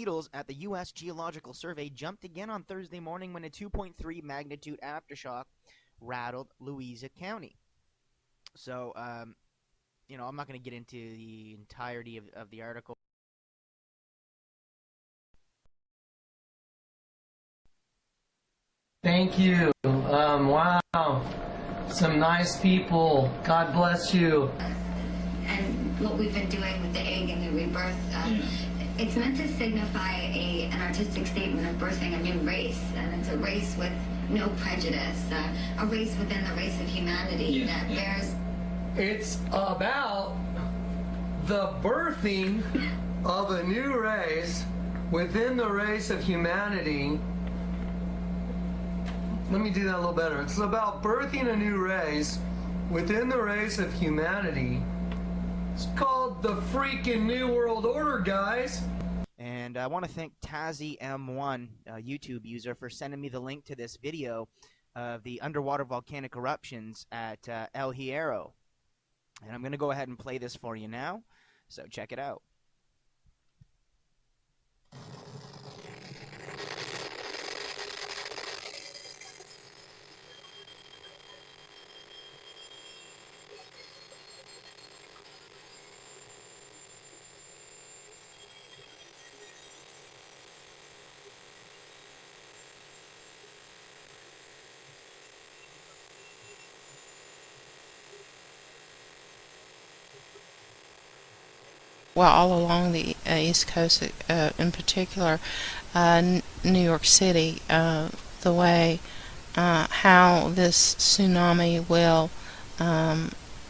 beetles at the U.S. Geological Survey jumped again on Thursday morning when a 2.3 magnitude aftershock rattled Louisa County. So, you know, I'm not going to get into the entirety of the article. Thank you. Wow. Some nice people. God bless you. And what we've been doing with the egg and the rebirth, it's meant to signify an artistic statement of birthing a new race. And it's a race with no prejudice, a race within the race of humanity that bears... It's about the birthing of a new race within the race of humanity. Let me do that a little better. It's about birthing a new race within the race of humanity. It's called the freaking New World Order, guys. And I want to thank Tazzy M1, a YouTube user, for sending me the link to this video of the underwater volcanic eruptions at El Hierro. And I'm going to go ahead and play this for you now, so check it out. Well, all along the East Coast, in particular, New York City, the way how this tsunami will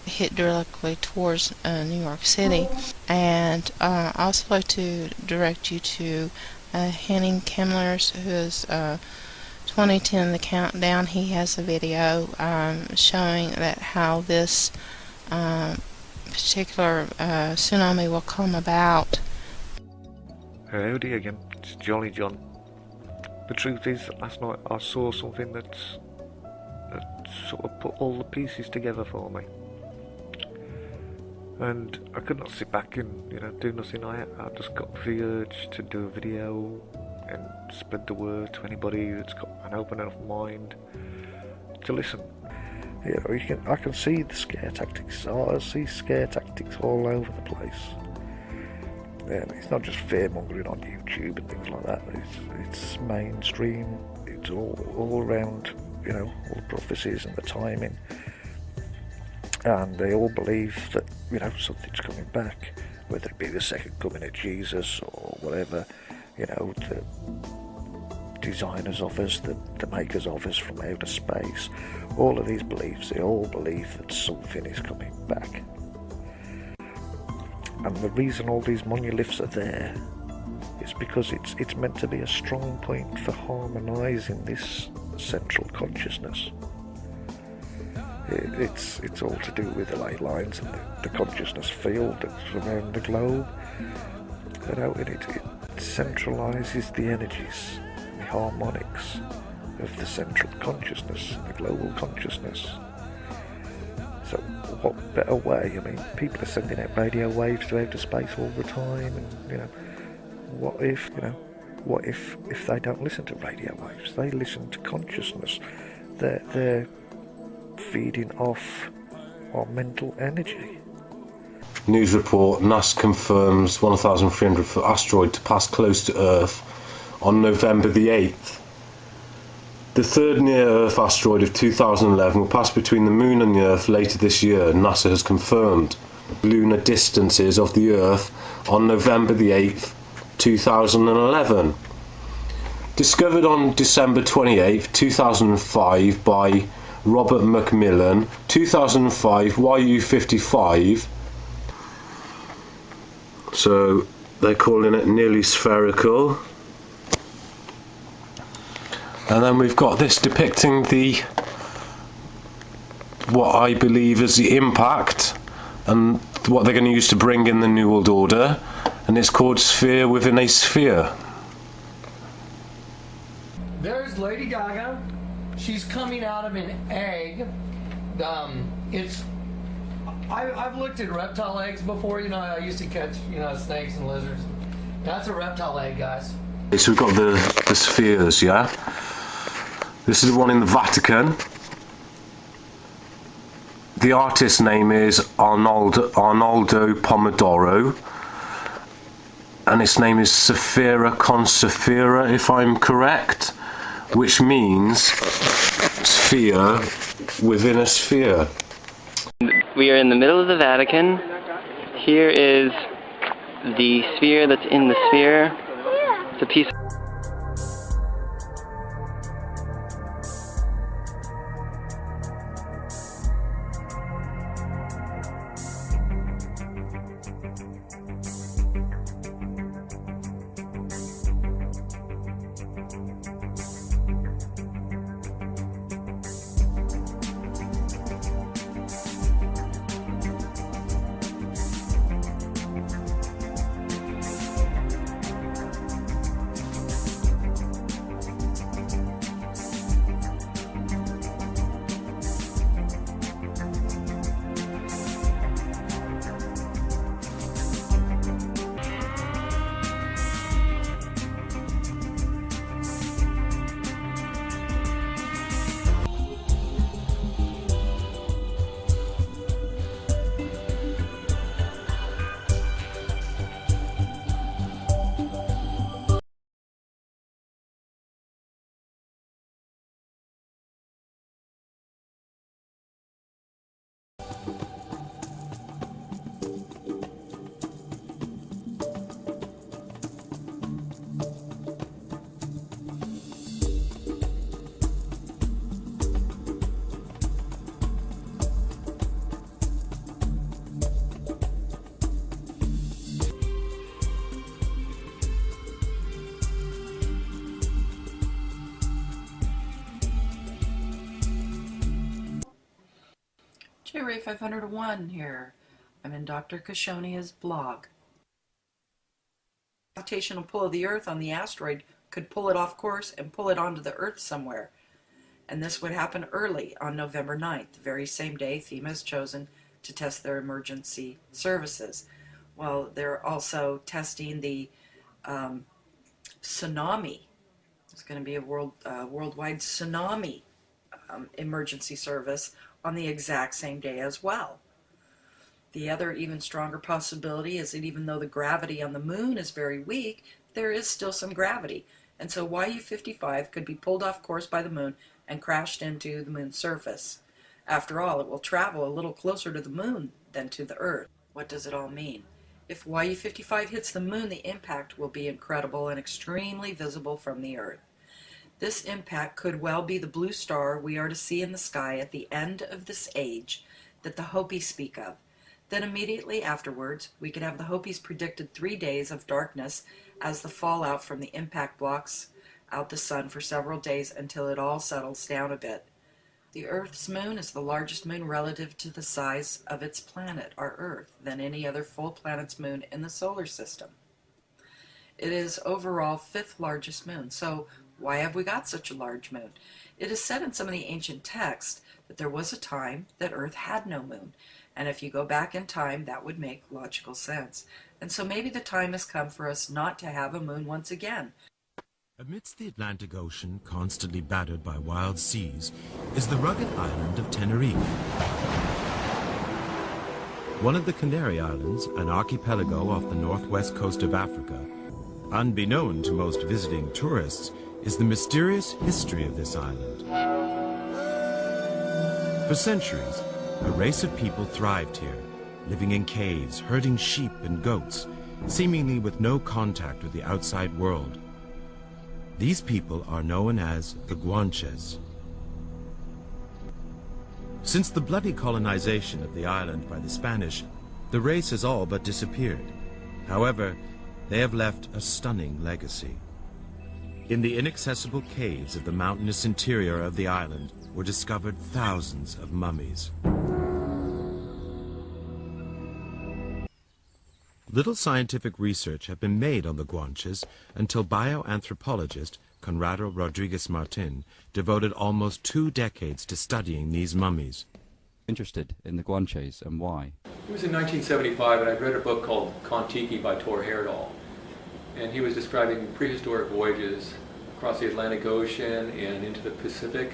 hit directly towards New York City. And I also like to direct you to Henning Kemmler's, who is 2010 The Countdown. He has a video showing that how this particular tsunami will come about. Howdy again, it's JollyJohn. The truth is, last night I saw something that sort of put all the pieces together for me. And I could not sit back and, you know, do nothing. I just got the urge to do a video and spread the word to anybody that's got an open enough mind to listen. You know, I can see the scare tactics. I see scare tactics all over the place. And it's not just fear-mongering on YouTube and things like that. It's mainstream. It's all around, you know, all the prophecies and the timing. And they all believe that, you know, something's coming back, whether it be the second coming of Jesus or whatever. You know, the designers of us, the makers of us from outer space, all of these beliefs, they all believe that something is coming back. And the reason all these monoliths are there is because it's meant to be a strong point for harmonising this central consciousness. It's all to do with the ley lines and the consciousness field that's around the globe. You know, and it centralises the energies, the harmonics of the central consciousness, the global consciousness. So what better way? I mean, people are sending out radio waves to outer space all the time, and, you know, what if they don't listen to radio waves? They listen to consciousness. They're feeding off our mental energy. News report: NASA confirms 1,300-foot asteroid to pass close to Earth on November the 8th. The third near-Earth asteroid of 2011 will pass between the Moon and the Earth later this year, NASA has confirmed. Lunar distances of the Earth on November the 8th, 2011. Discovered on December 28th, 2005 by Robert Macmillan, 2005 YU55. So they're calling it nearly spherical. And then we've got this depicting what I believe is the impact and what they're going to use to bring in the New World Order, and it's called Sphere Within a Sphere. There's Lady Gaga. She's coming out of an egg. I've looked at reptile eggs before. You know, I used to catch, you know, snakes and lizards That's a reptile egg, guys. So we've got the spheres, yeah? This is the one in the Vatican. The artist's name is Arnoldo Pomodoro. And its name is Sephira con Sephira, if I'm correct. Which means sphere within a sphere. We are in the middle of the Vatican. Here is the sphere that's in the sphere. It's a piece. Ray 501 here. I'm in Dr. Kashonia's blog. The gravitational pull of the Earth on the asteroid could pull it off course and pull it onto the Earth somewhere. And this would happen early on November 9th, the very same day FEMA has chosen to test their emergency services. Well, they're also testing the tsunami. It's going to be a worldwide tsunami emergency service on the exact same day as well. The other even stronger possibility is that even though the gravity on the moon is very weak, there is still some gravity. And so YU-55 could be pulled off course by the moon and crashed into the moon's surface. After all, it will travel a little closer to the moon than to the Earth. What does it all mean? If YU-55 hits the moon, the impact will be incredible and extremely visible from the Earth. This impact could well be the blue star we are to see in the sky at the end of this age that the Hopis speak of. Then immediately afterwards, we could have the Hopis predicted 3 days of darkness as the fallout from the impact blocks out the sun for several days until it all settles down a bit. The Earth's moon is the largest moon relative to the size of its planet, our Earth, than any other full planet's moon in the solar system. It is overall 5th largest moon. So why have we got such a large moon? It is said in some of the ancient texts that there was a time that Earth had no moon. And if you go back in time, that would make logical sense. And so maybe the time has come for us not to have a moon once again. Amidst the Atlantic Ocean, constantly battered by wild seas, is the rugged island of Tenerife. One of the Canary Islands, an archipelago off the northwest coast of Africa. Unbeknown to most visiting tourists is the mysterious history of this island. For centuries, a race of people thrived here, living in caves, herding sheep and goats, seemingly with no contact with the outside world. These people are known as the Guanches. Since the bloody colonization of the island by the Spanish, the race has all but disappeared. However, they have left a stunning legacy. In the inaccessible caves of the mountainous interior of the island were discovered thousands of mummies. Little scientific research had been made on the Guanches until bioanthropologist Conrado Rodriguez Martin devoted almost 2 decades to studying these mummies. Interested in the Guanches and why? It was in 1975 and I'd read a book called Kon-Tiki by Thor Heyerdahl. and he was describing prehistoric voyages across the Atlantic Ocean and into the Pacific.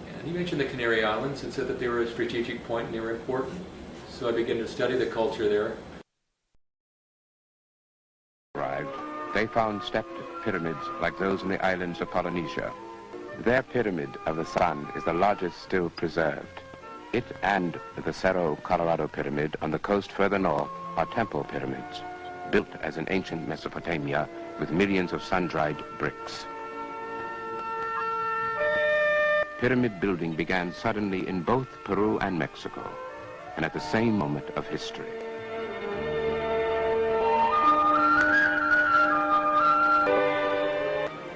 And he mentioned the Canary Islands and said that they were a strategic point and they were important. So I began to study the culture there. Arrived, they found stepped pyramids like those in the islands of Polynesia. Their pyramid of the sun is the largest still preserved. It and the Cerro Colorado pyramid on the coast further north are temple pyramids, built as in ancient Mesopotamia with millions of sun-dried bricks. Pyramid building began suddenly in both Peru and Mexico, and at the same moment of history.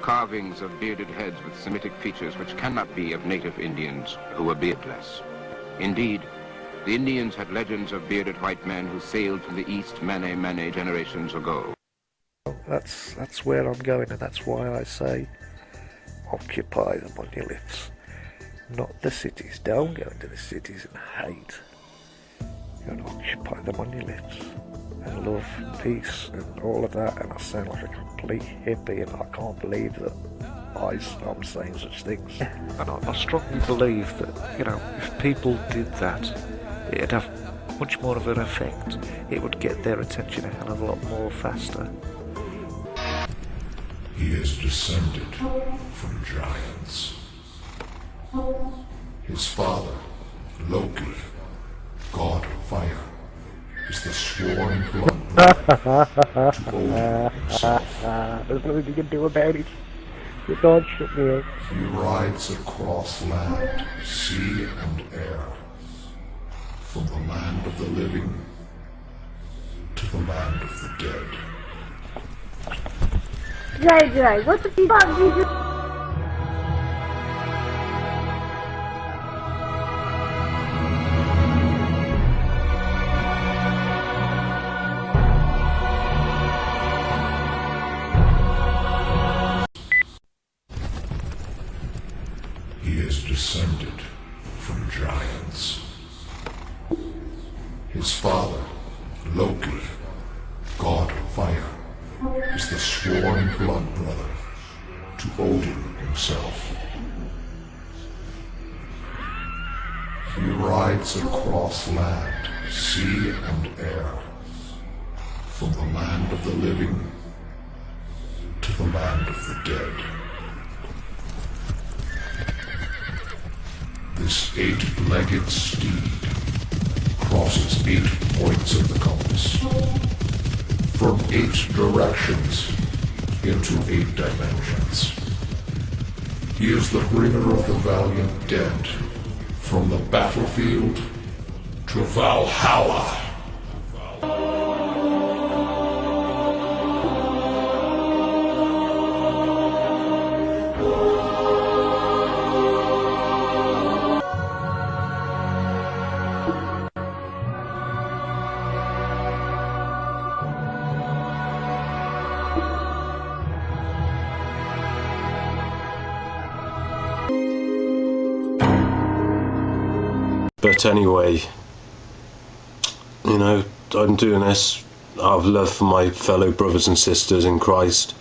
Carvings of bearded heads with Semitic features which cannot be of native Indians who were beardless. Indeed, the Indians had legends of bearded white men who sailed from the east many generations ago. That's where I'm going, and that's why I say occupy the monoliths, not the cities. Don't go into the cities and hate. You know, occupy the monoliths and love, peace, and all of that. And I sound like a complete hippie, and I can't believe that I'm saying such things. And I strongly believe that, you know, if people did that, it'd have much more of an effect. It would get their attention a hell of a lot more faster. He is descended from giants. His father, Loki, god of fire, is the sworn blood brother to Odin himself. There's nothing you can do about it. You can't shut me up. He rides across land, sea, and air, from the land of the living to the land of the dead. JJ, what the fuck did you... He is descended from giants. His father, Loki, god of fire, is the sworn blood brother to Odin himself. He rides across land, sea, and air, from the land of the living to the land of the dead. This 8-legged steed crosses 8 points of the compass, from 8 directions into 8 dimensions. He is the bringer of the valiant dead from the battlefield to Valhalla. But anyway, you know, I'm doing this out of love for my fellow brothers and sisters in Christ.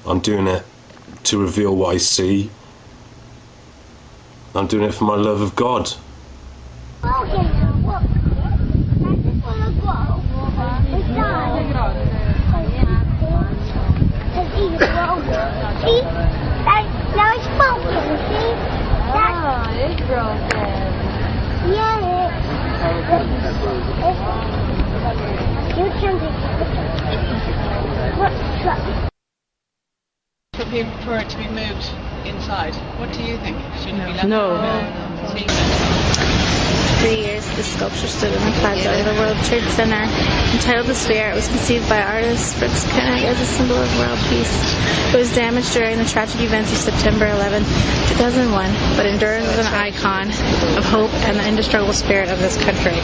I'm doing it to reveal what I see. I'm doing it for my love of God. Now it's broken, see? Oh, it's broken. Yeah. You can for it to be moved inside. What do you think? Shouldn't it be left? No. 3 years, the sculpture stood in the plaza of the World Trade Center. Entitled The Sphere, it was conceived by artist Drkstrong as a symbol of world peace. It was damaged during the tragic events of September 11, 2001, but endures as an icon of hope and the indestructible spirit of this country.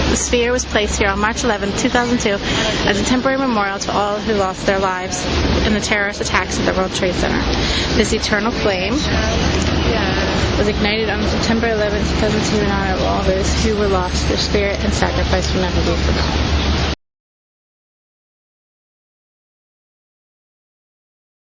The sphere was placed here on March 11, 2002 as a temporary memorial to all who lost their lives in the terrorist attacks at the World Trade Center. This eternal flame was ignited on September 11, 2002 in honor of all those who were lost. Their spirit and sacrifice will never be forgotten.